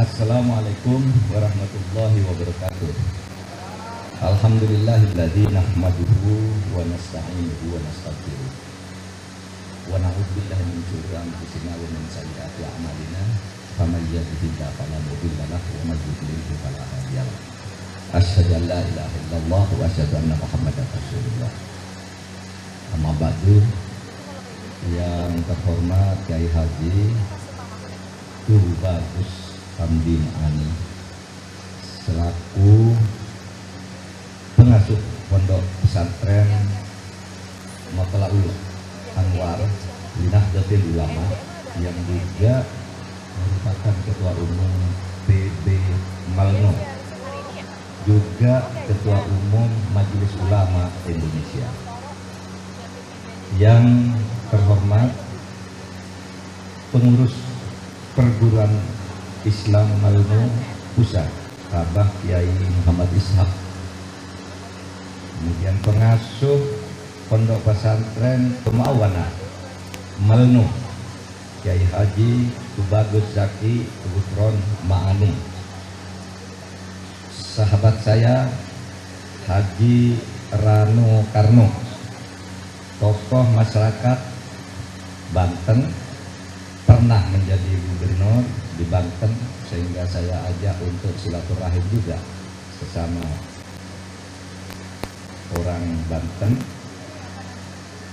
Assalamualaikum warahmatullahi wabarakatuh. Alhamdulillahilladzi nahmaduhu wa nasta'inuhu wa nastaghfiruh. Wa na'udzu billahi min syururi anfusina wa min sayyiati a'malina. Faman yahdihillahu fala mudilla lahu wa man yudlil fala hadiya lahu. Asyhadu an la ilaha illallah wa asyhadu anna Muhammadar Rasulullah. Amma ba'du. Yang terhormat Kiai Haji Bagus Hamdi Ma'ani selaku pengasuh Pondok Pesantren Matla'ul Anwar Nahdlatul Ulama yang juga merupakan Ketua Umum PB Malno, juga Ketua Umum Majelis Ulama Indonesia. Yang terhormat pengurus Perguruan Islam Malno Pusat Abah Kiai Muhammad Ishaq, kemudian pengasuh Pondok Pesantren Pemawana Malno Kiai Haji Bagus Zaki Gufron Ma'ani, sahabat saya Haji Rano Karno, tokoh masyarakat Banten, pernah menjadi gubernur di Banten, sehingga saya ajak untuk silaturahim juga sesama orang Banten.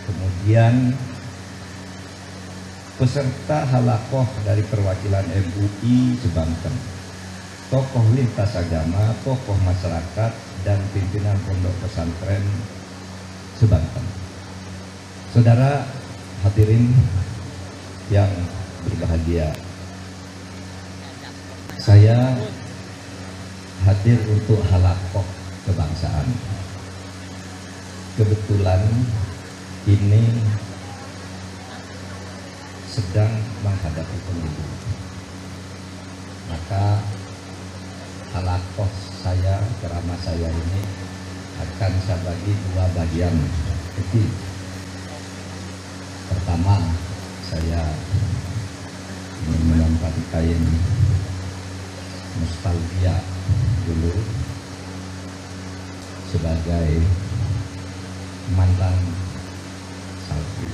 Kemudian peserta halakoh dari perwakilan MUI Banten, tokoh lintas agama, tokoh masyarakat, dan pimpinan pondok pesantren Banten. Saudara hadirin yang berbahagia, saya hadir untuk halakoh kebangsaan. Kebetulan ini sedang menghadapi pemilu, maka halakoh saya, ceramah saya ini akan saya bagi dua bagian kecil. Pertama, saya ingin menyampaikan nostalgia dulu sebagai mantan santri.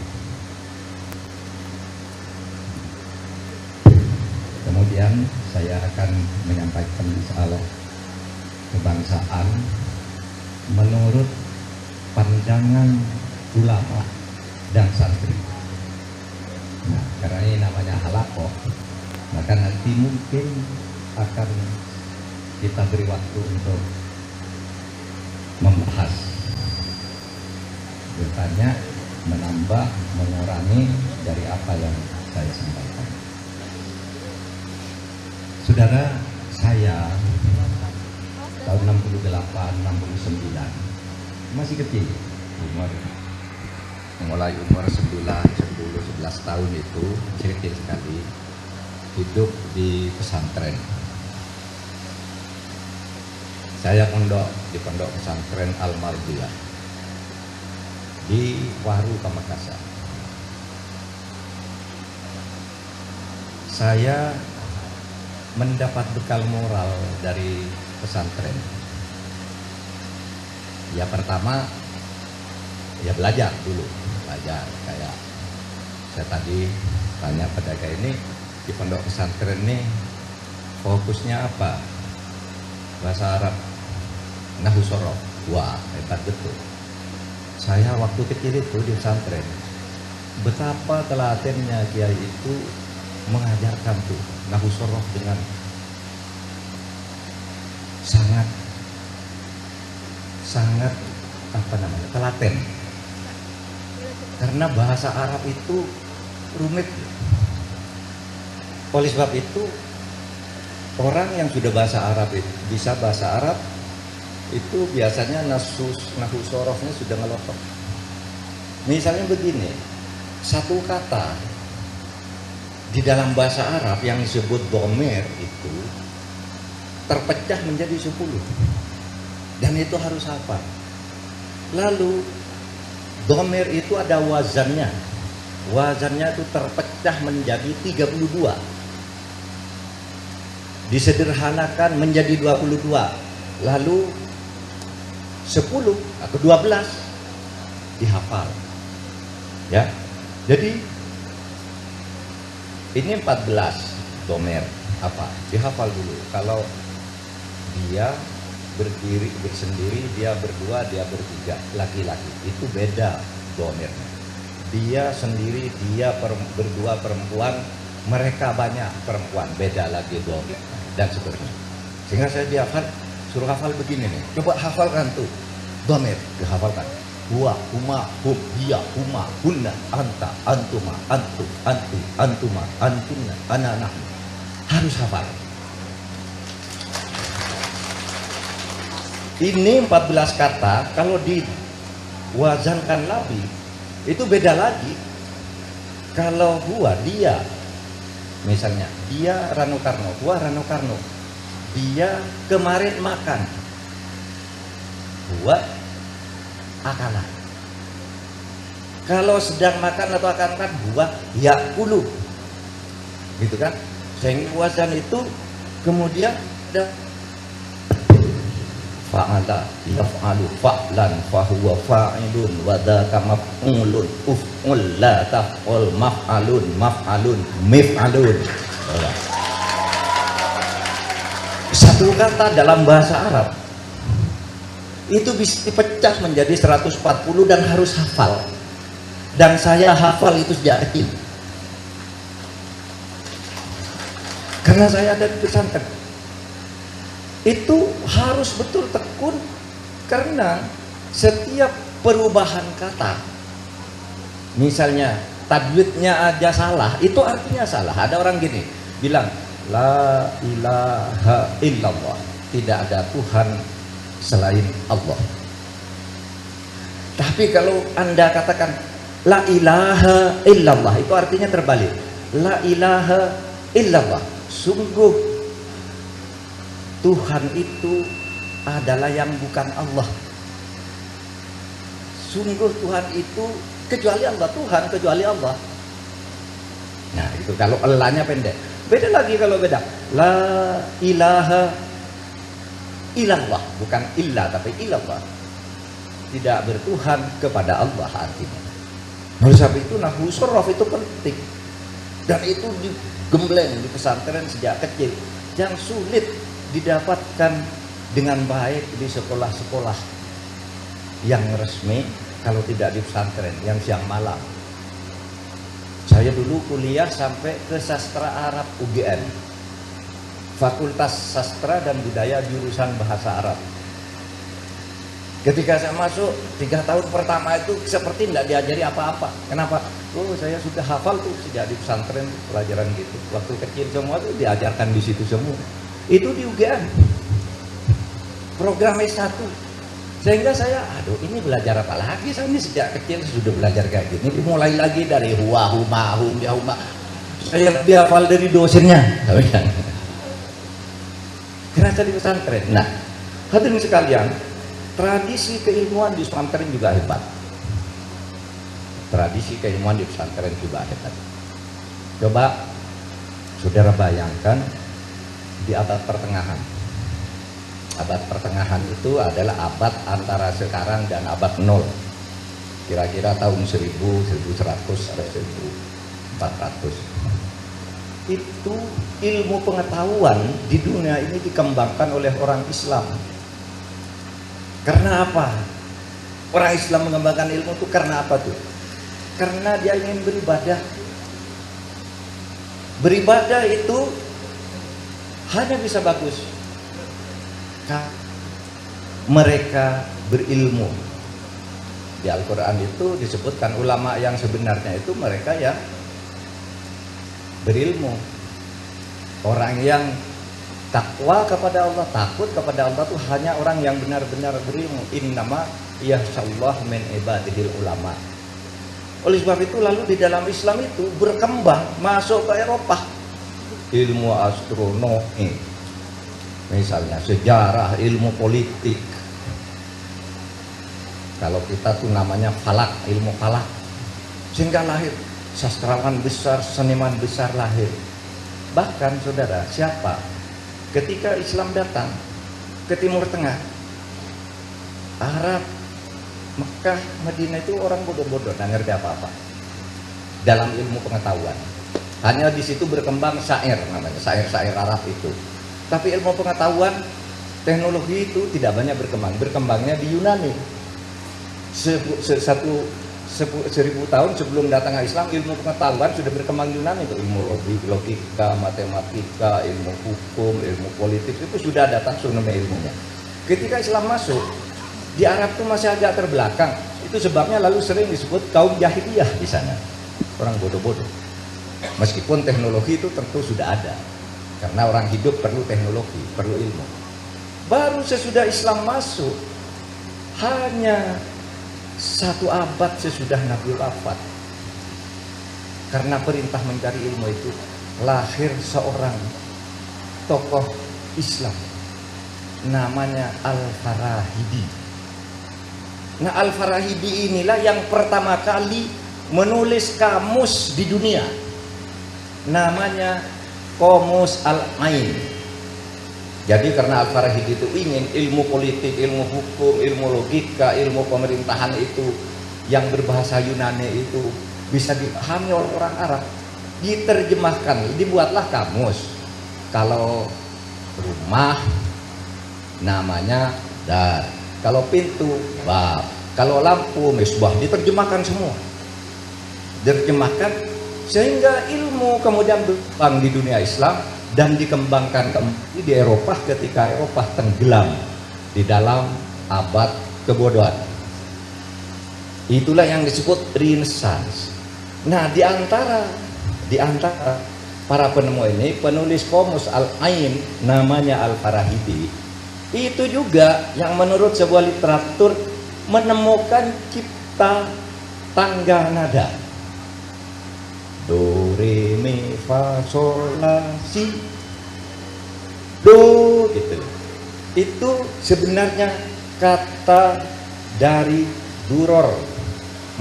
Kemudian saya akan menyampaikan soal kebangsaan menurut pandangan ulama dan santri. Nah, karena ini namanya halakoh, maka nanti mungkin akan kita beri waktu untuk membahas, bertanya, menambah, mengurangi dari apa yang saya sampaikan. Saudara, saya tahun 68-69 masih kecil, mulai umur 9-10-11 tahun itu masih kecil sekali, hidup di pesantren. Saya pondok di pondok pesantren Al-Mardiyah di Waru, Pamekasan. Saya mendapat bekal moral dari pesantren. Ya, pertama ya belajar dulu, belajar. Kayak saya tadi tanya pada kayak ini, di pondok pesantren ini fokusnya apa? Bahasa Arab, nahwu sorof. Wah, hebat betul. Saya waktu kecil itu di pesantren, betapa telatennya kiai itu mengajarkan tuh nahwu sorof dengan sangat telaten. Karena bahasa Arab itu rumit. Oleh sebab itu, orang yang sudah bisa bahasa Arab itu biasanya nahwu sorofnya sudah ngelotok. Misalnya begini, satu kata di dalam bahasa Arab yang disebut dhamir itu terpecah menjadi 10, dan itu harus hafal. Lalu dhamir itu ada wazannya. Wazannya itu terpecah menjadi 32. disederhanakan menjadi 22, lalu 10 atau 12 dihafal. Ya. Jadi ini 14 domer apa? Dihafal dulu. Kalau dia berdiri bersendiri, dia berdua, dia bertiga, laki-laki, itu beda domernya. Dia sendiri, dia berdua perempuan, mereka banyak perempuan, beda lagi domer dan seterusnya. Sehingga saya dihafal, suruh hafal begini nih. Coba hafalkan tuh domer, dihafalkan. Huwa, huma, hum, hiya, huma, hunna, anta, antuma, antu, antu, antuma, antunna, ana, nahnu. Harus hafal. Ini 14 kata, kalau diwazankan labi, itu beda lagi. Kalau huwa, dia, misalnya, dia Rano Karno, huwa Rano Karno, dia kemarin makan, huwa akalan. Kalau sedang makan atau akan makan, huwa yakulu, gitu kan? Sehingga wazan itu kemudian ada fa'ala yaf'alu fa'lan fahuwa fa'ilun wa dzaka maf'ulun uf'ul la taf'ul maf'alun maf'alun mif'alun. Satu kata dalam bahasa Arab itu bisa dipecah menjadi 140 dan harus hafal. Dan saya hafal itu sejak kecil. Karena saya ada di pesantren. Itu harus betul tekun, karena setiap perubahan kata, misalnya tajwidnya aja salah, itu artinya salah. Ada orang gini bilang la ilaha illallah, tidak ada Tuhan selain Allah. Tapi kalau Anda katakan la ilaha illallah, itu artinya terbalik. La ilaha illallah, sungguh Tuhan itu adalah yang bukan Allah. Sungguh Tuhan itu kecuali Allah, Tuhan kecuali Allah. Nah itu kalau elahnya pendek. Beda lagi kalau beda. La ilaha illallah, bukan illah tapi illallah. Tidak bertuhan kepada Allah artinya. Oleh sebab itu nahwu shorof itu penting. Dan itu digembleng di pesantren sejak kecil. Yang sulit didapatkan dengan baik di sekolah-sekolah yang resmi, kalau tidak di pesantren yang siang malam. Saya dulu kuliah sampai ke sastra Arab UGM, Fakultas Sastra dan Budaya jurusan Bahasa Arab. Ketika saya masuk 3 tahun pertama itu seperti tidak diajari apa-apa. Kenapa? Oh, saya sudah hafal tuh sejak di pesantren pelajaran gitu. Waktu kecil semua tuh diajarkan di situ semua. Itu di UGM program S1, sehingga saya ini belajar apa lagi, saya ini sejak kecil sudah belajar kayak gini. Dimulai lagi dari huwa, huma, hum, ya huma, saya lebih hafal dari dosennya karena saya di pesantren. Nah hadirin sekalian, tradisi keilmuan di pesantren juga hebat. Tradisi keilmuan di pesantren juga hebat. Coba saudara bayangkan di abad pertengahan. Abad pertengahan itu adalah abad antara sekarang dan abad 0. Kira-kira tahun 1000, 1100, ada 1400. Itu ilmu pengetahuan di dunia ini dikembangkan oleh orang Islam. Karena apa? Orang Islam mengembangkan ilmu itu karena apa tuh? Karena dia ingin beribadah. Beribadah itu hanya bisa bagus mereka berilmu. Di Al-Quran itu disebutkan ulama yang sebenarnya itu mereka yang berilmu. Orang yang takwa kepada Allah, takut kepada Allah itu hanya orang yang benar-benar berilmu. Innama yahsyallah min ibadihil ulama. Oleh sebab itu lalu di dalam Islam itu berkembang masuk ke Eropa. Ilmu astronomi, misalnya sejarah, ilmu politik. Kalau kita tuh namanya falak, ilmu falak. Sehingga lahir sastrawan besar, seniman besar lahir. Bahkan saudara, siapa ketika Islam datang ke Timur Tengah, Arab, Mekah, Madinah itu orang bodoh-bodoh, nggak ngerti apa-apa dalam ilmu pengetahuan. Hanya di situ berkembang syair, namanya syair-syair Arab itu. Tapi ilmu pengetahuan, teknologi itu tidak banyak berkembang. Berkembangnya di Yunani. 1000 tahun sebelum datangnya Islam, ilmu pengetahuan sudah berkembang di Yunani. Itu ilmu logika, matematika, ilmu hukum, ilmu politik itu sudah datang sebenarnya ilmunya. Ketika Islam masuk, di Arab itu masih agak terbelakang. Itu sebabnya lalu sering disebut kaum jahiliyah di sana. Orang bodoh-bodoh. Meskipun teknologi itu tentu sudah ada. Karena orang hidup perlu teknologi, perlu ilmu. Baru sesudah Islam masuk, hanya 1 abad sesudah Nabi wafat, karena perintah mencari ilmu itu, lahir seorang tokoh Islam namanya Al-Farahidi. Nah, Al-Farahidi inilah yang pertama kali menulis kamus di dunia, namanya Qomus Al-Ain. Jadi karena Al-Farahidi itu ingin ilmu politik, ilmu hukum, ilmu logika, ilmu pemerintahan itu yang berbahasa Yunani itu bisa dipahami oleh orang Arab, diterjemahkan, dibuatlah kamus. Kalau rumah namanya dar, kalau pintu bab, kalau lampu misbah, diterjemahkan semua. Diterjemahkan sehingga ilmu kemudian berkembang di dunia Islam dan dikembangkan kembali di Eropa ketika Eropa tenggelam di dalam abad kebodohan. Itulah yang disebut Renaissance. Nah, di antara para penemu ini, penulis Qomus Al-Ain namanya Al-Farahidi, itu juga yang menurut sebuah literatur menemukan cipta tangga nada. Do, re, mi, fa, sol, la, si, do, gitu. Itu sebenarnya kata dari duror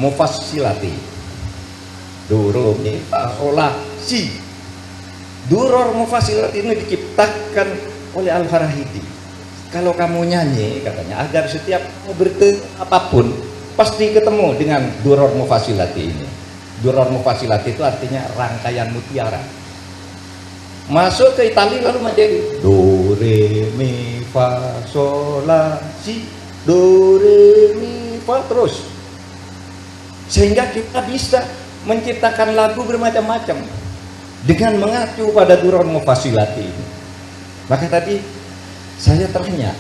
mufassilati. Do, re, mi, fa, sol, la, si. Duror mufassilati ini diciptakan oleh Al-Farahidi. Kalau kamu nyanyi, katanya, agar setiap bertemu apapun pasti ketemu dengan duror mufassilati ini. Duror mufassilati itu artinya rangkaian mutiara. Masuk ke Italia lalu menjadi do, re, mi, fa, sol, la, si, do, re, mi, fa, terus. Sehingga kita bisa menciptakan lagu bermacam-macam dengan mengacu pada duror mufassilati ini. Maka tadi saya tanya,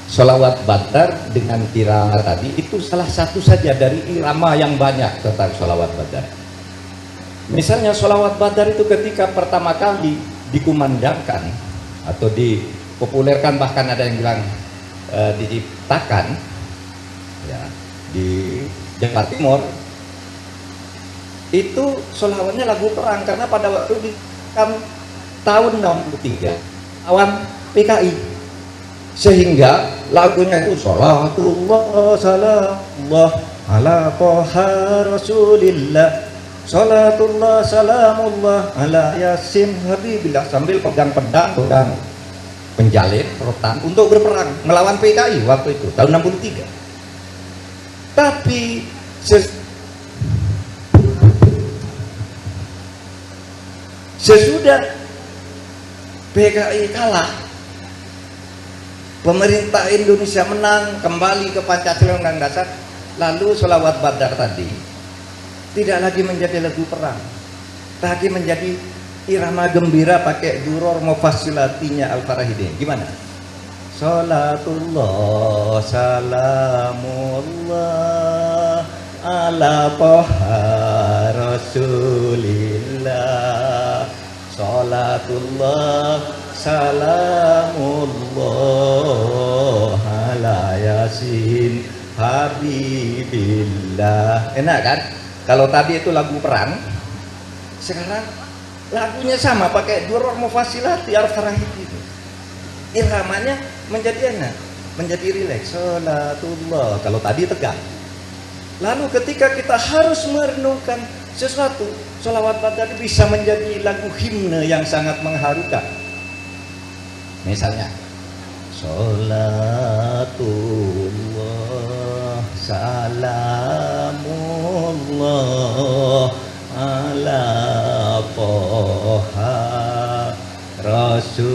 sholawat Badar dengan irama tadi itu salah satu saja dari irama yang banyak tentang sholawat Badar. Misalnya sholawat Badar itu ketika pertama kali dikumandangkan atau dipopulerkan, bahkan ada yang bilang diciptakan ya, di Jawa Timur, itu sholawatnya lagu perang, karena pada waktu di tahun 63 lawan PKI, sehingga lagunya itu sholatullah salamullah ala toha rasulillah, sholatullah salamullah ala yasin habibillah, sambil pegang pedang dan penjalin rotan untuk berperang melawan PKI waktu itu tahun 63. Tapi sesudah PKI kalah, pemerintah Indonesia menang, kembali ke Pancasila Undang-Undang Dasar, lalu sholawat Badar tadi tidak lagi menjadi lagu perang, tapi menjadi irama gembira pakai duror mufassilatinya Al-Farahidi. Gimana? Sholatullah salamullah ala toha rasulillah, sholatullah salamullah ala yasin habibillah. Enak kan? Kalau tadi itu lagu perang, sekarang lagunya sama pakai duror mufassilati Al-Farahidi. Irhamanya menjadi enak, menjadi rileks. Sholatullah, kalau tadi tegang. Lalu ketika kita harus merenungkan sesuatu, Sholawat tadi bisa menjadi lagu himne yang sangat mengharukan. Misalnya, Sholatullah salamullah ala Toha Rasulillah.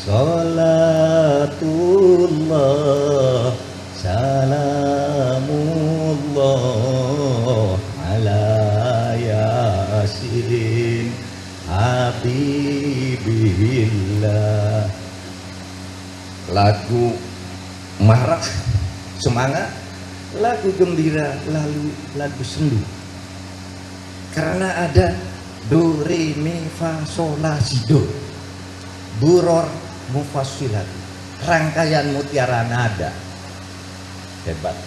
Sholatullah salamullah ala Yasin Habibillah. Lagu marah semangat, lagu gembira, lalu lagu sendu. Karena ada do re mi fa sol la si do, buror mufassilat, rangkaian mutiara nada. Hebat.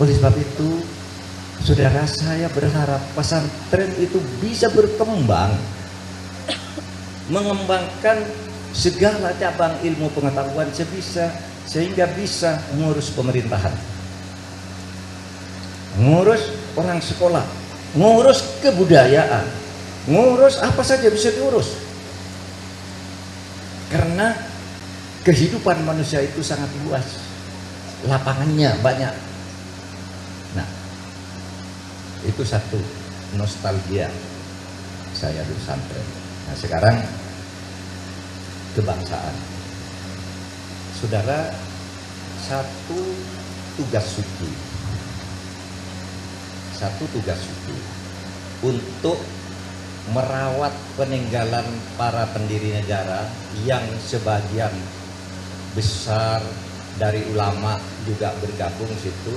Oleh sebab itu, saudara, saya berharap pesantren itu bisa berkembang, mengembangkan segala cabang ilmu pengetahuan sehingga bisa mengurus pemerintahan, ngurus orang sekolah, ngurus kebudayaan, ngurus apa saja bisa diurus. Karena kehidupan manusia itu sangat luas, lapangannya banyak. Nah, itu satu nostalgia saya di pesantren. Nah, sekarang kebangsaan. Saudara, satu tugas suci untuk merawat peninggalan para pendiri negara yang sebagian besar dari ulama juga bergabung situ,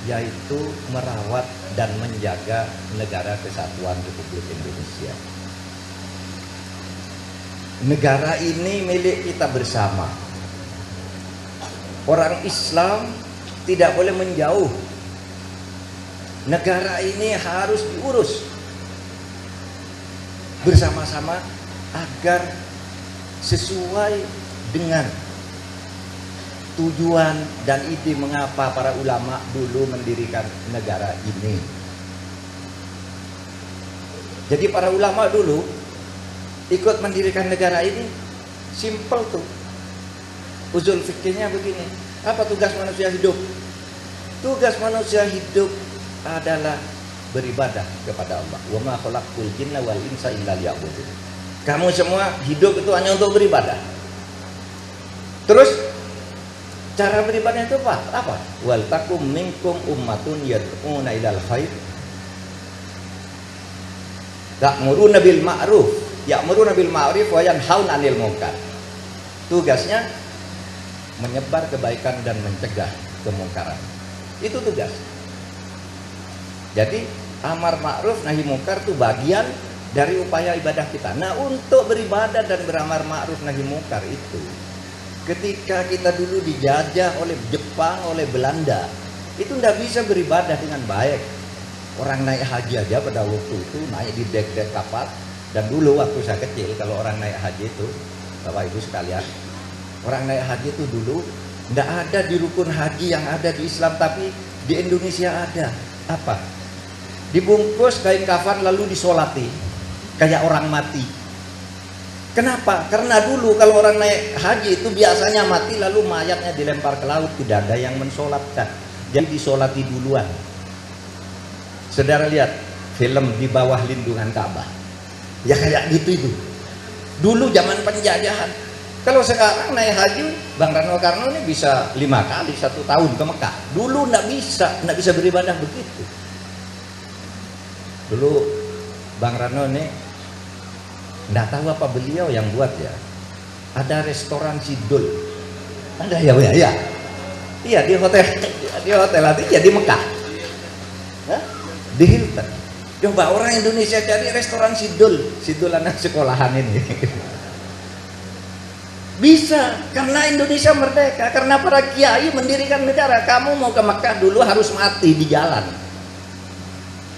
yaitu merawat dan menjaga negara kesatuan Republik Indonesia. Negara ini milik kita bersama. Orang Islam tidak boleh menjauh. Negara ini harus diurus bersama-sama agar sesuai dengan tujuan dan ide mengapa para ulama dulu mendirikan negara ini. Jadi para ulama dulu ikut mendirikan negara ini simple tuh. Usul fikihnya begini. Apa tugas manusia hidup? Tugas manusia hidup adalah beribadah kepada Allah. Wa ma khalaqtul jinna wal insa illa liya'budun. Kamu semua hidup itu hanya untuk beribadah. Terus cara beribadahnya itu apa? Wal takum minkum ummatun yad'una ilal khair ta'muruna bil ma'ruf ya'muruna bil ma'ruf wa yanhauna 'anil munkar. Tugasnya menyebar kebaikan dan mencegah kemungkaran. Itu tugas. Jadi amar ma'ruf nahi munkar itu bagian dari upaya ibadah kita. Nah, untuk beribadah dan beramar ma'ruf nahi munkar itu, ketika kita dulu dijajah oleh Jepang, oleh Belanda, itu tidak bisa beribadah dengan baik. Orang naik haji aja pada waktu itu naik di dek-dek kapal. Dan dulu waktu saya kecil, kalau orang naik haji itu, Bapak Ibu sekalian, orang naik haji itu dulu tidak ada di rukun haji yang ada di Islam, tapi di Indonesia ada. Apa? Dibungkus kain kafan lalu disolati kayak orang mati. Kenapa? Karena dulu kalau orang naik haji itu biasanya mati lalu mayatnya dilempar ke laut, tidak ada yang mensolatkan. Jadi disolati duluan. Saudara lihat film Di Bawah Lindungan Ka'bah, ya kayak gitu itu. Dulu zaman penjajahan. Kalau sekarang naik haji, Bang Rano Karno ini bisa 5 kali 1 tahun ke Mekah. Dulu nggak bisa beribadah begitu. Dulu Bang Rano ini nggak tahu apa beliau yang buat ya. Ada restoran Sidul. Ada ya, ya. Iya di hotel nanti ya di Mekah. Hah? Di Hilton. Coba orang Indonesia cari restoran Sidul anak sekolahan ini. Bisa, karena Indonesia merdeka, karena para kiai mendirikan negara. Kamu mau ke Mekah dulu harus mati di jalan.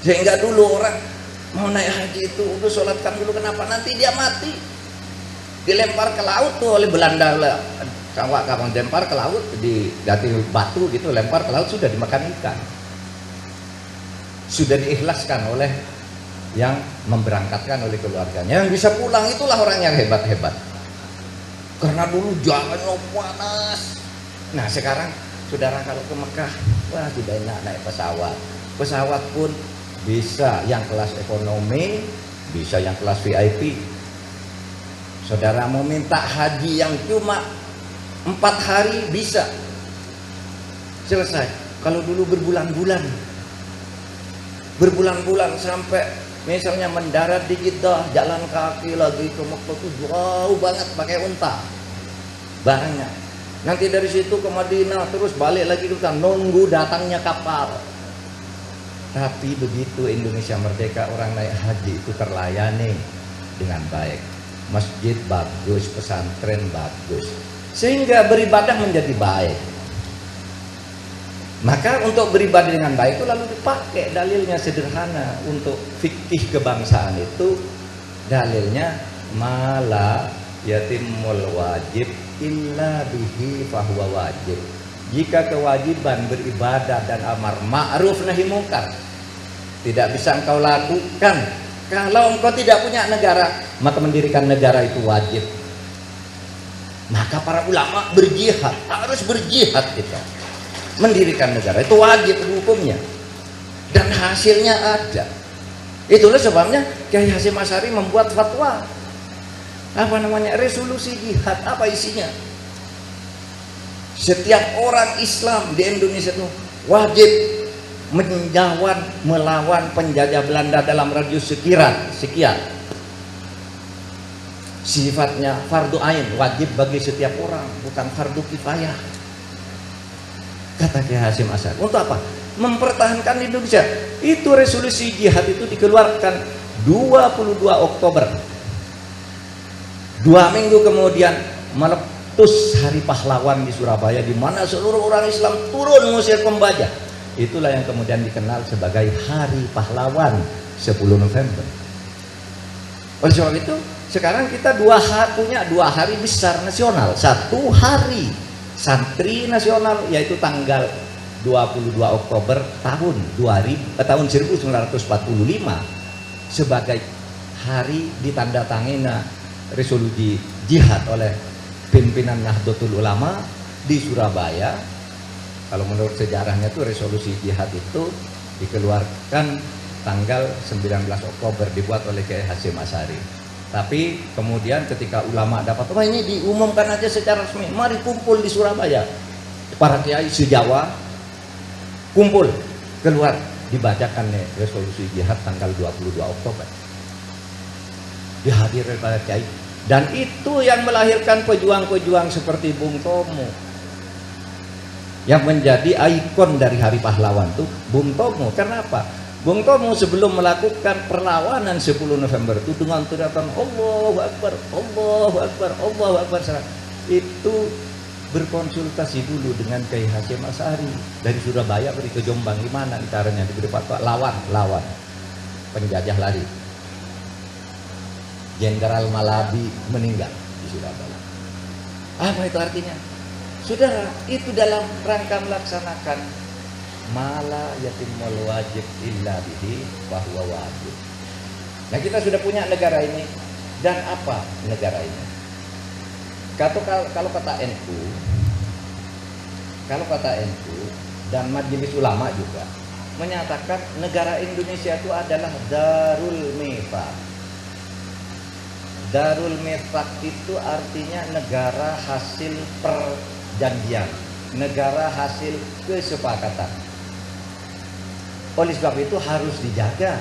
Sehingga dulu orang mau naik haji itu udah sholatkan dulu, kenapa? Nanti dia mati dilempar ke laut tuh oleh Belanda. Kawan lempar ke laut, diganti batu gitu, lempar ke laut, sudah dimakan ikan. sudah diikhlaskan oleh yang memberangkatkan, oleh keluarganya. Yang bisa pulang itulah orang yang hebat-hebat. Karena dulu jalannya panas. Nah sekarang saudara kalau ke Mekah, wah sudah enak naik pesawat. Pesawat pun bisa yang kelas ekonomi, bisa yang kelas VIP. Saudara mau minta haji yang cuma 4 hari bisa selesai. Kalau dulu berbulan-bulan sampai misalnya mendarat di Jeddah, jalan kaki lagi ke Mekah itu jauh banget pakai unta banyak. Nanti dari situ ke Madinah terus balik lagi kita nunggu datangnya kapal. Tapi begitu Indonesia merdeka, orang naik haji itu terlayani dengan baik. Masjid bagus, pesantren bagus, sehingga beribadah menjadi baik. Maka untuk beribadah dengan baik itu lalu dipakai dalilnya sederhana. Untuk fikih kebangsaan itu dalilnya mala yatimul wajib illa bihi fahuwa wajib. Jika kewajiban beribadah dan amar ma'ruf nahi mungkar tidak bisa engkau lakukan kalau engkau tidak punya negara, maka mendirikan negara itu wajib. Maka para ulama berjihad, harus berjihad kita. Mendirikan negara itu wajib hukumnya. Dan hasilnya ada. Itulah sebabnya Kiai Hasyim Asy'ari membuat fatwa. Apa namanya? Resolusi jihad. Apa isinya? Setiap orang Islam di Indonesia itu wajib melawan penjajah Belanda dalam radius sekian. Sifatnya fardu ain, wajib bagi setiap orang, bukan fardu kifayah. Kata Kiai Hasyim Asy'ari. Untuk apa? Mempertahankan Indonesia. Itu resolusi jihad itu dikeluarkan 22 Oktober. 2 minggu kemudian meletus Hari Pahlawan di Surabaya, di mana seluruh orang Islam turun mengusir pembajah. Itulah yang kemudian dikenal sebagai Hari Pahlawan 10 November. Oleh sebab itu sekarang kita punya 2 hari besar nasional. 1 hari santri nasional, yaitu tanggal 22 Oktober tahun 1945 sebagai hari ditandatangani resolusi jihad oleh pimpinan Nahdlatul Ulama di Surabaya. Kalau menurut sejarahnya itu resolusi jihad itu dikeluarkan tanggal 19 Oktober, dibuat oleh Kiai Hasyim Asy'ari. Tapi kemudian ketika ulama dapat, wah ini diumumkan aja secara resmi, mari kumpul di Surabaya. Para kiai se-Jawa kumpul, keluar, dibacakan nih resolusi jihad tanggal 22 Oktober. Dihadiri para kiai. Dan itu yang melahirkan pejuang-pejuang seperti Bung Tomo. Yang menjadi ikon dari Hari Pahlawan itu Bung Tomo. Kenapa? Bung Tomo sebelum melakukan perlawanan 10 November itu dengan teriakan Allahu Akbar, Allahu Akbar, Allahu Akbar, itu berkonsultasi dulu dengan Kiai Hasyim Asy'ari dari Surabaya pergi ke Jombang. Gimana caranya? Diberi fatwa, lawan penjajah lari. Jenderal Malabi meninggal di Surabaya. Apa itu artinya? Saudara, itu dalam rangka melaksanakan mala yatimul wajib illa bihi bahwa wajib. Nah, kita sudah punya negara ini. Dan apa negara ini? Kalau kata NU dan Majelis Ulama juga menyatakan negara Indonesia itu adalah Darul Mithaq. Darul Mithaq itu artinya negara hasil perjanjian, negara hasil kesepakatan. Oleh sebab itu harus dijaga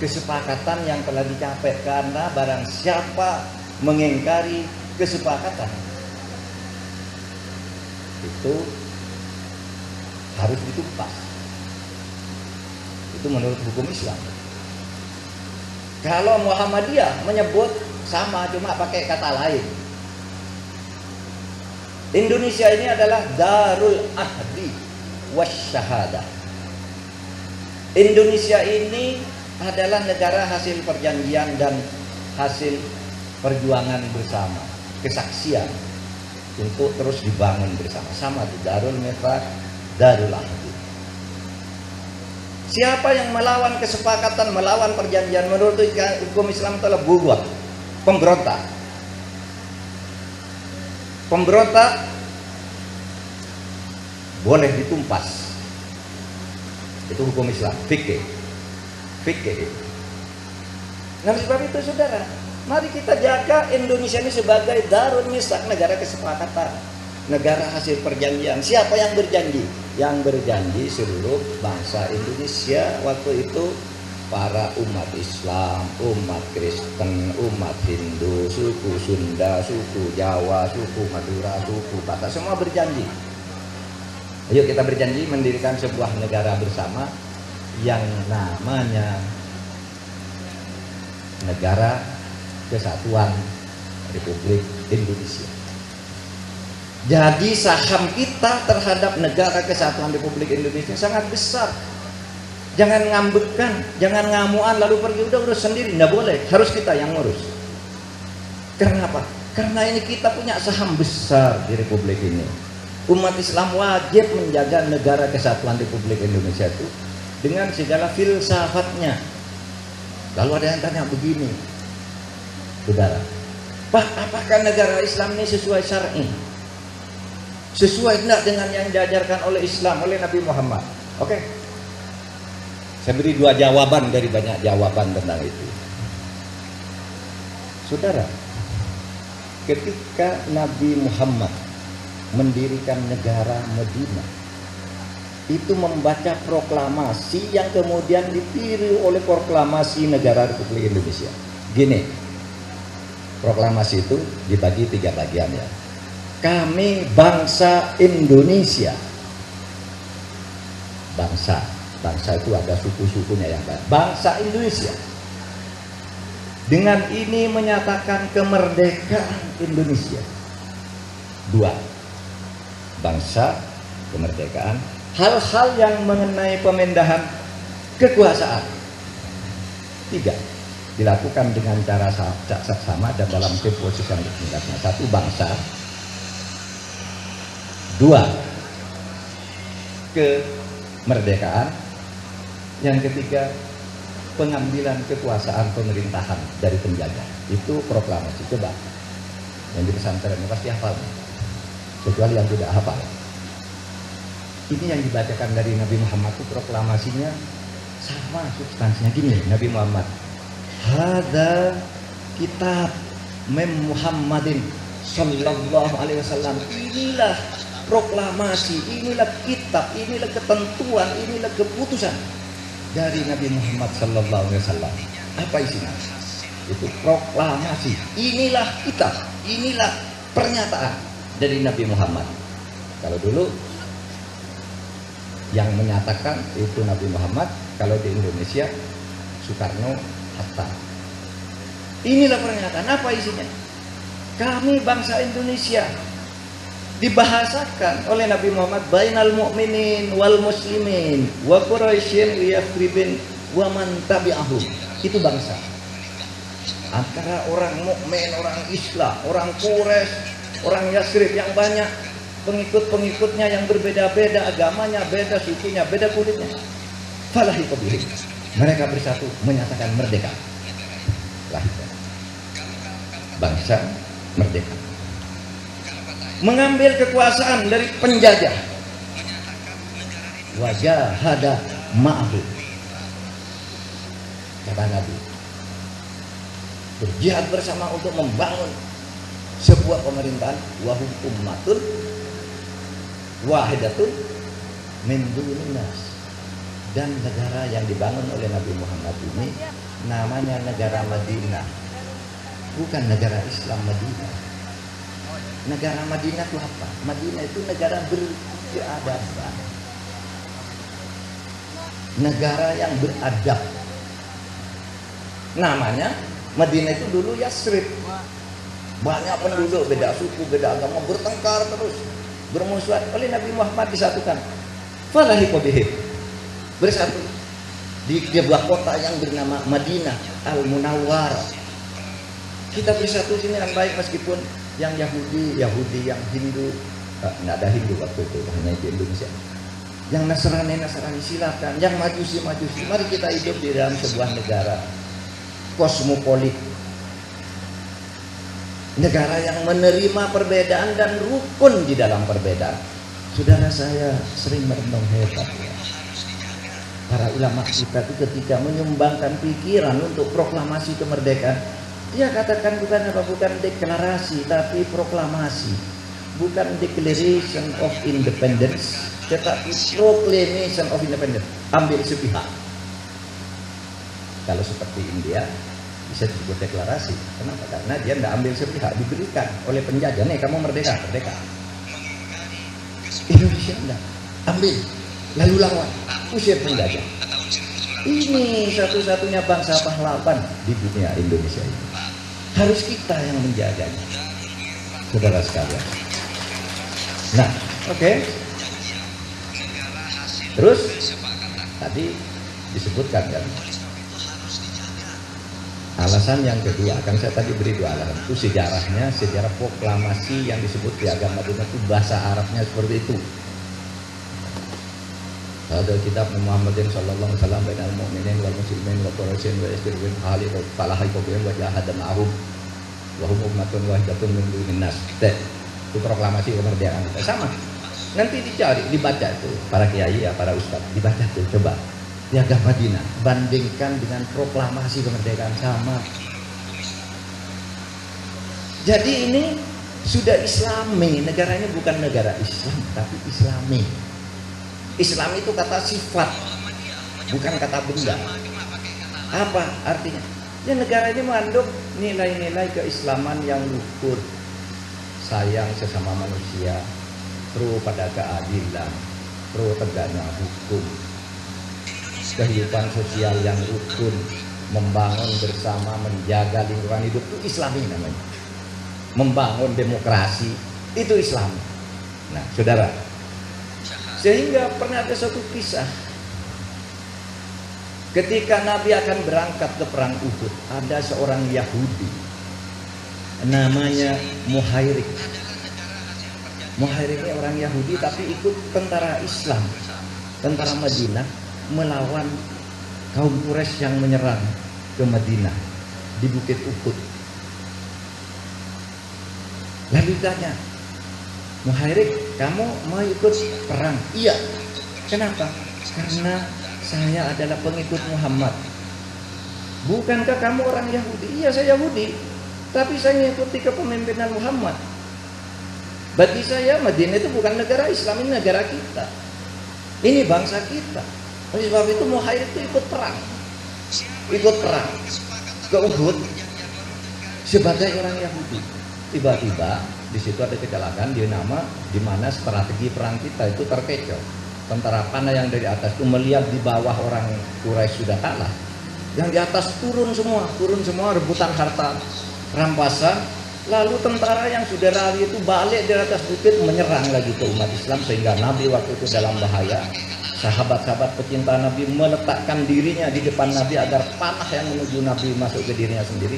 kesepakatan yang telah dicapai, karena barang siapa mengingkari kesepakatan itu harus ditumpas. Itu menurut hukum Islam. Kalau Muhammadiyah menyebut sama, cuma pakai kata lain. Indonesia ini adalah Darul Ahdi Wasyahadah. Indonesia ini adalah negara hasil perjanjian dan hasil perjuangan bersama, kesaksian untuk terus dibangun bersama-sama di Darul Mithaq, Darul Ahdi. Siapa yang melawan kesepakatan, melawan perjanjian, menurut hukum Islam itu adalah bughwat, pemberontak. Pemberontak boleh ditumpas. Itu hukum Islam, fikih. Fikih. Nah, sebab itu saudara, mari kita jaga Indonesia ini sebagai darul misak, negara kesepakatan, negara hasil perjanjian. Siapa yang berjanji? Yang berjanji seluruh bangsa Indonesia. Waktu itu para umat Islam, umat Kristen, umat Hindu, suku Sunda, suku Jawa, suku Madura, suku Batak, semua berjanji. Ayo kita berjanji mendirikan sebuah negara bersama yang namanya Negara Kesatuan Republik Indonesia. Jadi saham kita terhadap Negara Kesatuan Republik Indonesia sangat besar. Jangan ngambekan, jangan ngamuan lalu pergi udah urus sendiri, nggak boleh. Harus kita yang ngurus. Karena apa? Karena ini kita punya saham besar di Republik ini. Umat Islam wajib menjaga Negara Kesatuan Republik Indonesia itu dengan segala filsafatnya. Lalu ada yang tanya begini, saudara, Pak, apakah negara Islam ini sesuai syar'i? Sesuai tidak dengan yang diajarkan oleh Islam, oleh Nabi Muhammad? Oke. Saya beri dua jawaban dari banyak jawaban tentang itu. Saudara, ketika Nabi Muhammad mendirikan negara Madinah, itu membaca proklamasi yang kemudian ditiru oleh proklamasi negara Republik Indonesia. Gini, proklamasi itu dibagi 3 bagian ya. Kami bangsa Indonesia. Bangsa itu ada suku-sukunya yang banyak. Bangsa Indonesia. Dengan ini menyatakan kemerdekaan Indonesia. 2. Bangsa, kemerdekaan. Hal-hal yang mengenai pemindahan kekuasaan. 3. Dilakukan dengan cara sama dan dalam tempo yang disingkatnya. 1. Bangsa. 2. Kemerdekaan. Yang ketiga, pengambilan kekuasaan pemerintahan dari penjajah. Itu proklamasi. Coba yang di pesantren pasti hafal, kecuali yang tidak hafal. Ini yang dibacakan dari Nabi Muhammad itu proklamasinya sama substansinya gini. Nabi Muhammad, hadza kitab Muhammadin sallallahu alaihi wasallam. Inilah proklamasi, inilah kitab, inilah ketentuan, inilah keputusan dari Nabi Muhammad sallallahu alaihi wasallam. Apa isinya? Itu proklamasi. Inilah kitab, inilah pernyataan dari Nabi Muhammad. Kalau dulu yang menyatakan itu Nabi Muhammad, kalau di Indonesia Soekarno Hatta. Inilah pernyataan. Apa isinya? Kami bangsa Indonesia. Dibahasakan oleh Nabi Muhammad, bainal mu'minin wal muslimin wa quraisyin yathribin wa man tabi'ahum. Itu bangsa antara orang mukmin, orang Islam, orang Quraisy, orang Yathrib yang banyak, pengikut-pengikutnya yang berbeda-beda, agamanya beda, sukunya beda, kulitnya. Falahi qabihim. Mereka bersatu menyatakan merdeka. Lahir bangsa merdeka, mengambil kekuasaan dari penjajah. Wajahada ma'ahu, kata Nabi, berjihad bersama untuk membangun sebuah pemerintahan. Wahum ummatun wahidatun min dunin nas. Dan negara yang dibangun oleh Nabi Muhammad ini namanya negara Madinah, bukan negara Islam Madinah. Negara Madinah itu apa? Madinah itu negara berkeadaban, negara yang beradab. Namanya Madinah itu dulu Yathrib. Banyak penduduk, beda suku, beda agama, bertengkar terus, bermusuhan. Oleh Nabi Muhammad disatukan. Falahi qabihim, bersatu di sebuah kota yang bernama Madinah Al-Munawwarah. Kita bersatu sini dengan baik, meskipun yang Yahudi, yang Hindu, nggak ada Hindu waktu itu, hanya di Indonesia. yang Nasrani silakan, yang Majusi. Mari kita hidup di dalam sebuah negara kosmopolit, negara yang menerima perbedaan dan rukun di dalam perbedaan. Saudara, saya sering merenung hebat ya. Para ulama kita itu ketika menyumbangkan pikiran untuk proklamasi kemerdekaan, dia katakan bukan deklarasi tapi proklamasi, bukan declaration of independence tetapi proclamation of independence. Ambil sepihak. Kalau seperti India bisa disebut deklarasi. Kenapa? Karena dia tidak ambil sepihak, diberikan oleh penjajah. Nih kamu merdeka. Indonesia enggak, ambil lalu lawan, usir penjajah. Ini satu-satunya bangsa pahlawan di dunia, Indonesia ini. Harus kita yang menjaganya, saudara sekalian. Nah, oke. Terus tadi disebutkan kan alasan yang kedua, kan saya tadi beri dua alasan. Itu sejarahnya, sejarah proklamasi yang disebut Piagam Madinah itu bahasa Arabnya seperti itu. Ada kitab Muhammadin sallallahu alaihi wasallam bainal mu'minin wal muslimin wa quraisin wa istirin hali wa falahi qawmin wa jahada ma'hum wa hum ummatun wahidatun min dunin nas. Itu proklamasi kemerdekaan kita. Sama. Nanti dicari, dibaca itu para kiai ya, para ustadz, dibaca tuh coba. Piagam Madinah bandingkan dengan proklamasi kemerdekaan, sama. Jadi ini sudah Islami, negara ini bukan negara Islam tapi Islami. Islam itu kata sifat, bukan kata benda. Apa artinya? Ya negara ini mengandung nilai-nilai keislaman yang luhur, sayang sesama manusia, pro pada keadilan, pro tegaknya hukum, kehidupan sosial yang rukun, membangun bersama, menjaga lingkungan hidup, itu Islami namanya. Membangun demokrasi itu Islam. Nah, saudara, sehingga pernah ada suatu kisah ketika Nabi akan berangkat ke perang Uhud, ada seorang Yahudi namanya Muhairik. Muhairik ini orang Yahudi tapi ikut tentara Islam, tentara Madinah, melawan kaum Quraisy yang menyerang ke Madinah di Bukit Uhud. Lalu ditanya, Muhairik, kamu mau ikut perang? Iya. Kenapa? Karena saya adalah pengikut Muhammad. Bukankah kamu orang Yahudi? Iya, saya Yahudi, tapi saya mengikuti kepemimpinan Muhammad. Bagi saya Madinah itu bukan negara Islam, ini negara kita, ini bangsa kita. Oleh sebab itu Muhairik itu ikut perang ke Uhud sebagai orang Yahudi. Tiba-tiba di situ ada kecelakaan di mana strategi perang kita itu terkecoh. Tentara panah yang dari atas itu melihat di bawah orang Quraisy sudah kalah, yang di atas turun semua rebutan harta rampasan. Lalu tentara yang sudah lari itu balik dari atas bukit menyerang lagi ke umat Islam, sehingga Nabi waktu itu dalam bahaya. Sahabat-sahabat pecinta Nabi meletakkan dirinya di depan Nabi agar panah yang menuju Nabi masuk ke dirinya sendiri,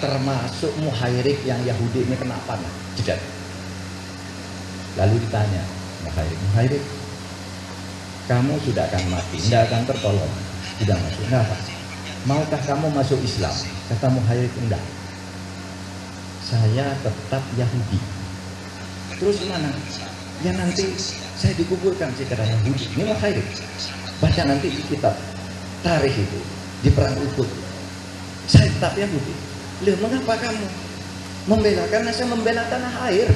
termasuk Muhairik yang Yahudi ini kena panah, jedar. Lalu ditanya, Muhairik, kamu sudah akan mati, tidak akan tertolong, tidak masuk. Kenapa? Maukah kamu masuk Islam? Kata Muhairik, enggak. Saya tetap Yahudi. Terus gimana? Ya nanti saya dikuburkan secara Yahudi. Ini Muhairik. Baca nanti di kitab tarikh itu di perang Uhud. Saya tetap Yahudi. Loh, mengapa kamu membela? Karena saya membela tanah air.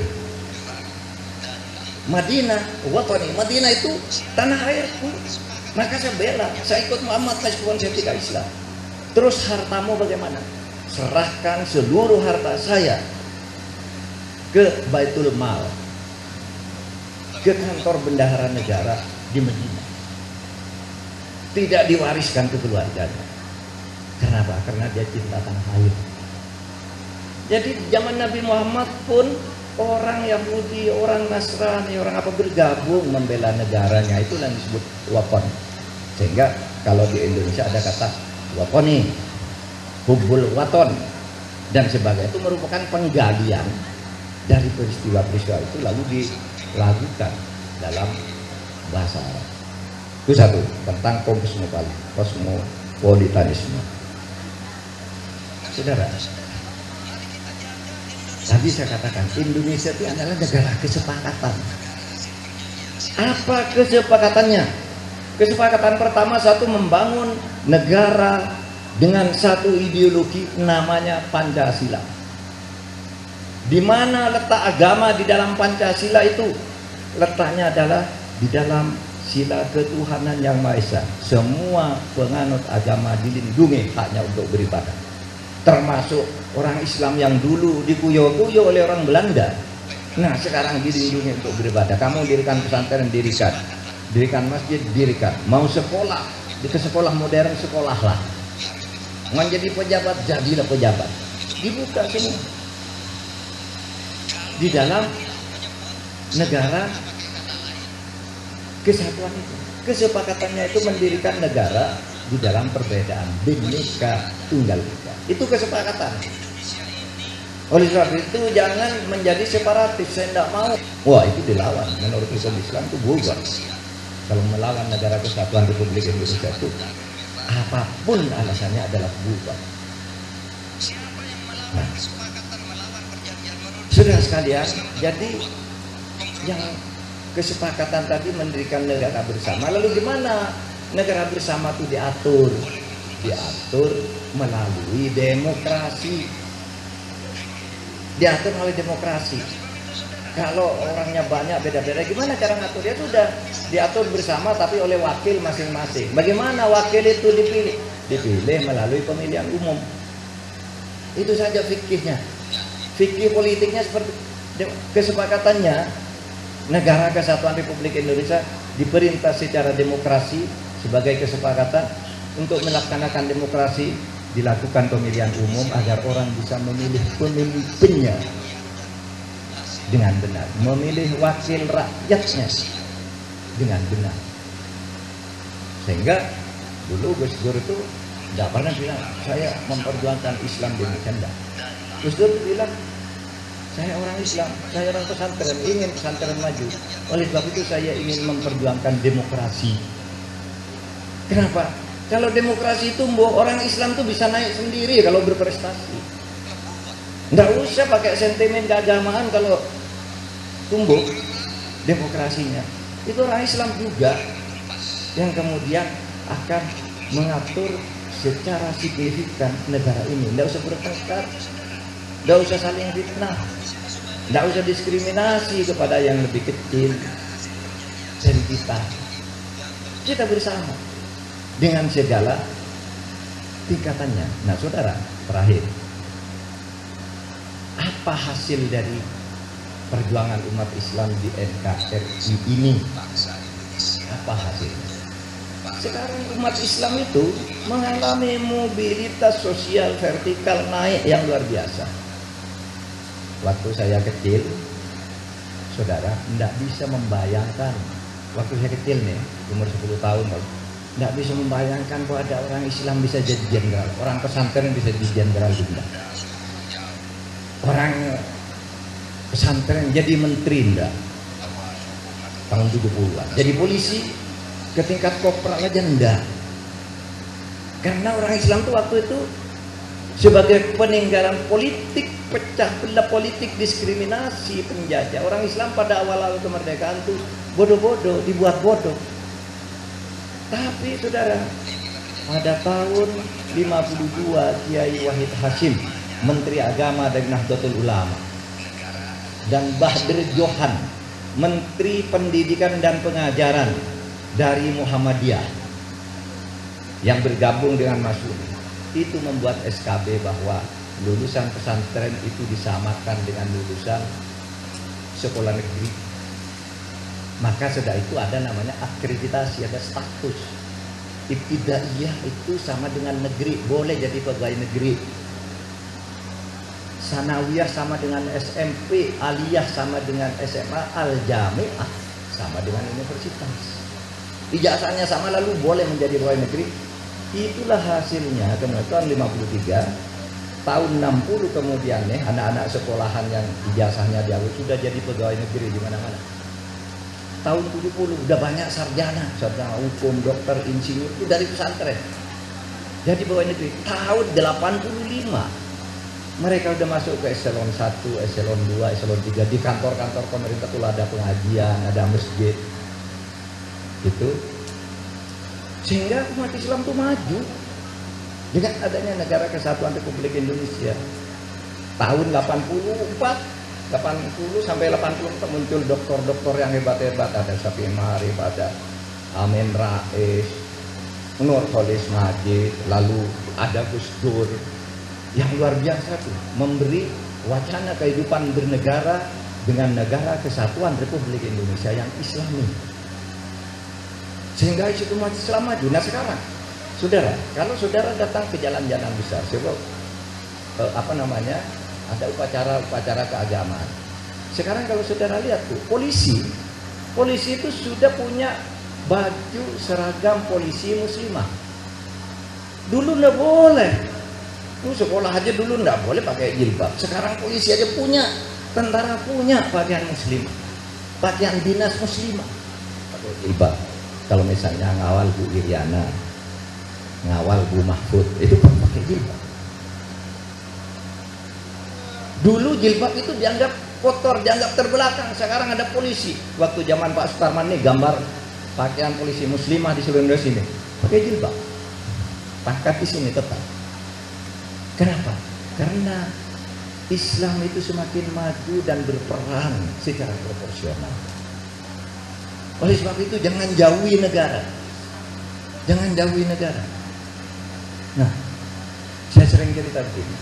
Madinah, watani. Madinah itu tanah airku. Maka saya bela. Saya ikut Muhammad meskipun saya tidak Islam. Terus hartamu bagaimana? Serahkan seluruh harta saya ke Baitul Mal, ke kantor bendahara negara di Madinah. Tidak diwariskan ke keluarganya. Kenapa? Karena dia cinta tanah air. Jadi zaman Nabi Muhammad pun orang Yahudi, orang Nasrani, orang apa bergabung membela negaranya. Itu yang disebut wapon. Sehingga kalau di Indonesia ada kata waponi, hubbul waton dan sebagainya, itu merupakan penggalian dari peristiwa-peristiwa itu lalu dilakukan dalam bahasa Arab. Itu satu, tentang kosmopolitanisme. Saudara, tadi saya katakan Indonesia itu adalah negara kesepakatan. Apa kesepakatannya? Kesepakatan pertama, satu, membangun negara dengan satu ideologi namanya Pancasila. Di mana letak agama di dalam Pancasila itu? Letaknya adalah di dalam sila ketuhanan yang Maha Esa. Semua penganut agama dilindungi haknya untuk beribadah. Termasuk orang Islam yang dulu dikuyo-kuyo oleh orang Belanda. Nah, sekarang dilindungi untuk beribadah. Kamu dirikan pesantren, dirikan masjid, dirikan. Mau sekolah, ke sekolah modern, sekolahlah. Mau jadi pejabat, jadilah pejabat. Dibuka semua di dalam negara kesatuan itu. Kesepakatannya itu mendirikan negara di dalam perbedaan, Bhinneka Tunggal Ika. Itu kesepakatan. Oleh sebab itu jangan menjadi separatis. Saya tidak mau. Wah, itu dilawan. Menurut hukum Islam itu bubar. Kalau melawan negara kesatuan Republik Indonesia itu, apapun alasannya adalah bubar. Nah, saudara sekalian, jadi yang kesepakatan tadi mendirikan negara bersama. Lalu gimana negara bersama itu diatur? Diatur melalui demokrasi. Diatur melalui demokrasi. Kalau orangnya banyak beda-beda, gimana cara ngatur? Dia sudah diatur bersama tapi oleh wakil masing-masing. Bagaimana wakil itu dipilih? Dipilih melalui pemilihan umum. Itu saja fikihnya. Fikih politiknya seperti kesepakatannya. Negara Kesatuan Republik Indonesia diperintah secara demokrasi sebagai kesepakatan untuk melaksanakan demokrasi, dilakukan pemilihan umum agar orang bisa memilih pemimpinnya dengan benar, memilih wakil rakyatnya dengan benar. Sehingga dulu Gus Dur itu tidak pernah bilang saya memperjuangkan Islam di Indonesia. Gus Dur bilang saya orang Islam, saya orang pesantren, ingin pesantren maju. Oleh sebab itu saya ingin memperjuangkan demokrasi. Kenapa? Kalau demokrasi tumbuh, orang Islam tuh bisa naik sendiri kalau berprestasi. Nggak usah pakai sentimen keagamaan kalau tumbuh demokrasinya. Itu orang Islam juga yang kemudian akan mengatur secara signifikan negara ini. Nggak usah bertengkar, nggak usah saling fitnah, nggak usah diskriminasi kepada yang lebih kecil dari kita. Kita bersama dengan segala tingkatannya. Nah, saudara, terakhir, apa hasil dari perjuangan umat Islam di NKRI ini? Apa hasilnya? Sekarang umat Islam itu mengalami mobilitas sosial vertikal naik yang luar biasa. Waktu saya kecil, saudara, tidak bisa membayangkan. Waktu saya kecil nih, umur 10 tahun, tidak bisa membayangkan bahwa ada orang Islam bisa jadi jenderal, orang pesantren bisa jadi jenderal juga. Orang pesantren jadi menteri enggak? Tahun 70-an. Jadi polisi ke tingkat kopral aja enggak. Karena orang Islam tuh waktu itu sebagai peninggalan politik, pecah belah politik, diskriminasi, penjajah. Orang Islam pada awal-awal kemerdekaan tuh bodoh-bodoh, dibuat bodoh. Tapi saudara, pada tahun 52 Kiai Wahid Hasyim, Menteri Agama dari Nahdlatul Ulama, dan Bahdir Johan, Menteri Pendidikan dan Pengajaran dari Muhammadiyah yang bergabung dengan Masyumi, itu membuat SKB bahwa lulusan pesantren itu disamakan dengan lulusan sekolah negeri. Maka setelah itu ada namanya akreditasi, ada status. Ibtidaiyah itu sama dengan negeri, boleh jadi pegawai negeri. Sanawiyah sama dengan SMP, aliyah sama dengan SMA, al-jami'ah sama dengan universitas. Ijazahnya sama lalu boleh menjadi pegawai negeri. Itulah hasilnya kemudian tahun 53, tahun 60 kemudian nih anak-anak sekolahan yang ijazahnya jauh sudah jadi pegawai negeri di mana-mana. tahun 70 udah banyak sarjana hukum, dokter, insinyur itu dari pesantren. Jadi pegawai negeri tahun 85 mereka udah masuk ke eselon 1, eselon 2, eselon 3. Di kantor-kantor pemerintah tuh ada pengajian, ada masjid gitu. Sehingga umat Islam tuh maju dengan adanya Negara Kesatuan Republik Indonesia. Tahun 80 sampai 80 muncul dokter-dokter yang hebat-hebat. Ada Syafi'i Ma'arif, ada Amin Rais, Nurholis Majid, lalu ada Gus Dur. Yang luar biasa tuh, memberi wacana kehidupan bernegara dengan Negara Kesatuan Republik Indonesia yang Islami. Sehingga itu umat Islam maju. Nah sekarang, saudara, kalau saudara datang ke jalan-jalan besar, sebab ada upacara keagamaan. Sekarang kalau saudara lihat tuh, polisi itu sudah punya baju seragam polisi muslimah. Dulu nggak boleh. Sekolah aja dulu nggak boleh pakai jilbab. Sekarang polisi aja punya, tentara punya pakaian muslim, pakaian dinas muslimah, pakai jilbab. Kalau misalnya ngawal Bu Iriana, ngawal Bu Mahfud, itu pakai jilbab. Dulu jilbab itu dianggap kotor, dianggap terbelakang. Sekarang ada polisi. Waktu zaman Pak Sutarman nih gambar pakaian polisi muslimah di seluruh Indonesia ini, pakai jilbab, pangkat di sini tetap. Kenapa? Karena Islam itu semakin maju dan berperan secara proporsional. Oleh sebab itu jangan jauhi negara. Jangan jauhi negara. Nah, saya sering cerita begini.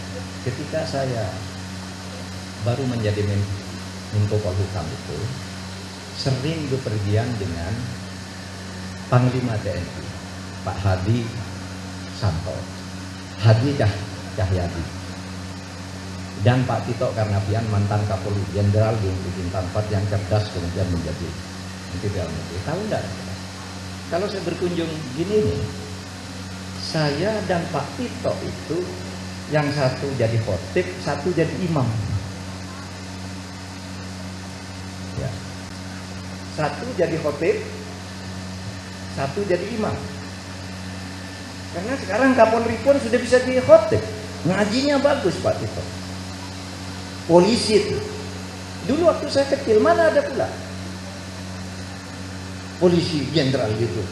Ketika saya baru menjadi Menko Polhukam itu, sering bepergian dengan Panglima TNI, Pak Hadi Santo, Hadi Cahyadi, dan Pak Tito Karnavian, mantan Kapolri Jenderal di Bintang 4 yang cerdas kemudian menjadi Menteri Dalam Negeri. Tahu enggak? Kalau saya berkunjung gini nih, saya dan Pak Tito itu yang satu jadi khotib, satu jadi imam. Ya. Satu jadi khotib, satu jadi imam. Karena sekarang Kapolri pun sudah bisa jadi khotib. Ngajinya bagus Pak Tito. Polisi itu. Dulu waktu saya kecil mana ada pula polisi jenderal gitu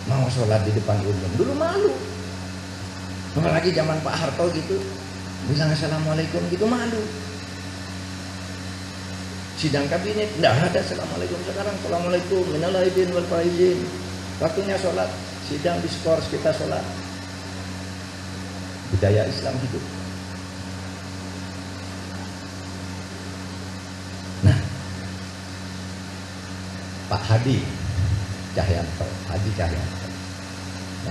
mau sholat di depan umum. Dulu malu. Apalagi zaman Pak Harto gitu, bilang assalamualaikum gitu malu. Sidang kabinet enggak ada assalamualaikum. Sekarang assalamualaikum minal aidin wal faizin. Waktunya sholat, sidang diskors, kita sholat. Budaya Islam hidup. Nah, Pak Hadi Cahyanto,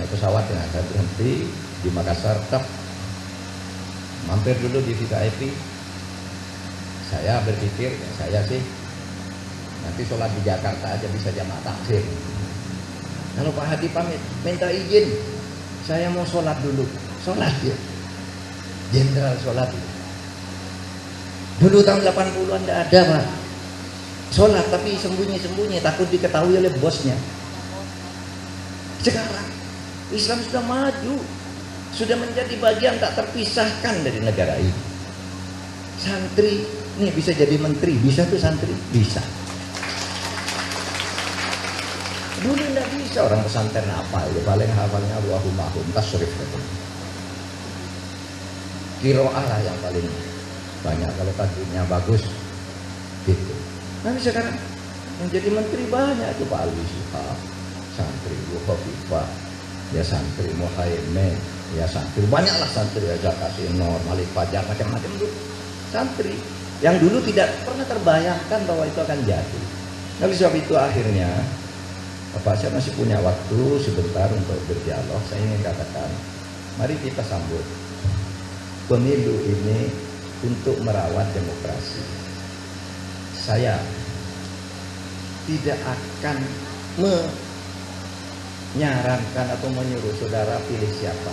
naik pesawat dengan saya berhenti di Makassar, mampir dulu di VIP. Saya berpikir, saya sih nanti sholat di Jakarta aja bisa jamaah taksir. Kalau Pak Hadi pamit, minta izin, saya mau sholat dulu. Sholat ya, jenderal sholat ya. Dulu tahun 80-an tidak ada Pak sholat, tapi sembunyi-sembunyi takut diketahui oleh bosnya. Sekarang Islam sudah maju, sudah menjadi bagian tak terpisahkan dari negara ini. Santri nih bisa jadi menteri, bisa tuh santri, bisa. Dulu tidak bisa, orang pesantren apa ya, paling hafalnya Allahumma tasrif gitu. Qiraah lah yang paling banyak kalau tajwidnya bagus gitu. Tapi sekarang yang jadi menteri banyak itu Pak Alwi Shihab, santri Bu Khofifah, ya santri Muhaimin, ya santri banyaklah santri ya Zaka Sinor, Malik Fajar, macam-macam itu santri yang dulu tidak pernah terbayangkan bahwa itu akan jadi. Oleh sebab itu akhirnya Bapak, saya masih punya waktu sebentar untuk berdialog. Saya ingin katakan, mari kita sambut pemilu ini untuk merawat demokrasi. Saya tidak akan menyarankan atau menyuruh saudara pilih siapa.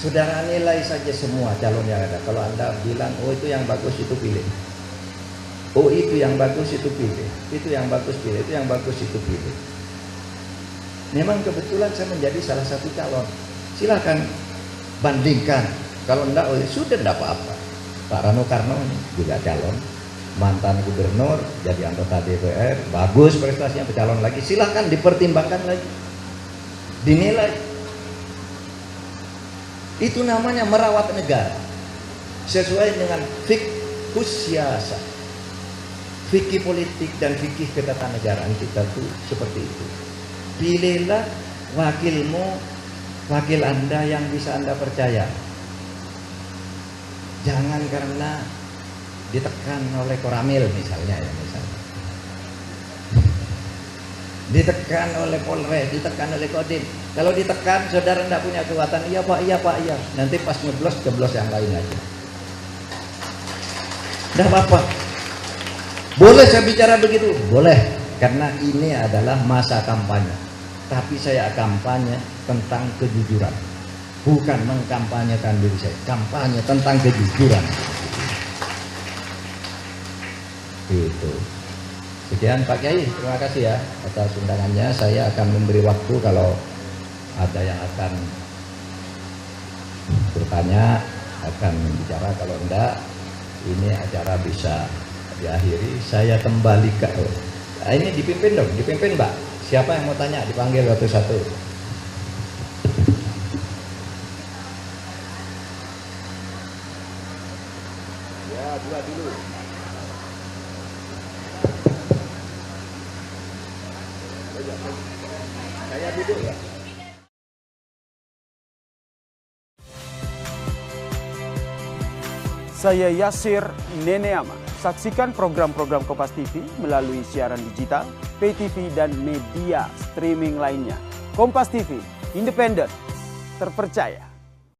Saudara nilai saja semua calon yang ada. Kalau Anda bilang, oh itu yang bagus, itu pilih. Oh itu yang bagus itu pilih, itu yang bagus pilih, itu yang bagus itu pilih. Memang kebetulan saya menjadi salah satu calon. Silakan bandingkan. Kalau enggak, oh sudah enggak apa-apa. Pak Rano Karno juga calon, mantan gubernur, jadi anggota DPR, bagus prestasinya, bercalon lagi. Silakan dipertimbangkan lagi, dinilai. Itu namanya merawat negara sesuai dengan fiqhus siasa. Fikih politik dan fikih ketatanegaraan kita tuh seperti itu. Pilihlah wakilmu, wakil Anda yang bisa Anda percaya. Jangan karena ditekan oleh Koramil misalnya ya, misalnya. Ditekan oleh Polres, ditekan oleh Kodim. Kalau ditekan saudara tidak punya kekuatan, iya Pak, iya Pak, iya. Nanti pas jeblos yang lain aja. Tidak apa-apa. Boleh saya bicara begitu? Boleh, karena ini adalah masa kampanye. Tapi saya kampanye tentang kejujuran, bukan mengkampanyekan diri saya. Kampanye tentang kejujuran. Itu. Sekian Pak Kiai, terima kasih ya atas undangannya. Saya akan memberi waktu kalau ada yang akan bertanya, akan bicara. Kalau enggak, ini acara bisa diakhiri. Saya kembali ke ini dipimpin dong, dipimpin Mbak. Siapa yang mau tanya dipanggil satu-satu. Ya, dua dulu. Saya duduk ya. Saya Yasir Neneama. Saksikan program-program Kompas TV melalui siaran digital, pay TV, dan media streaming lainnya. Kompas TV, independen, terpercaya.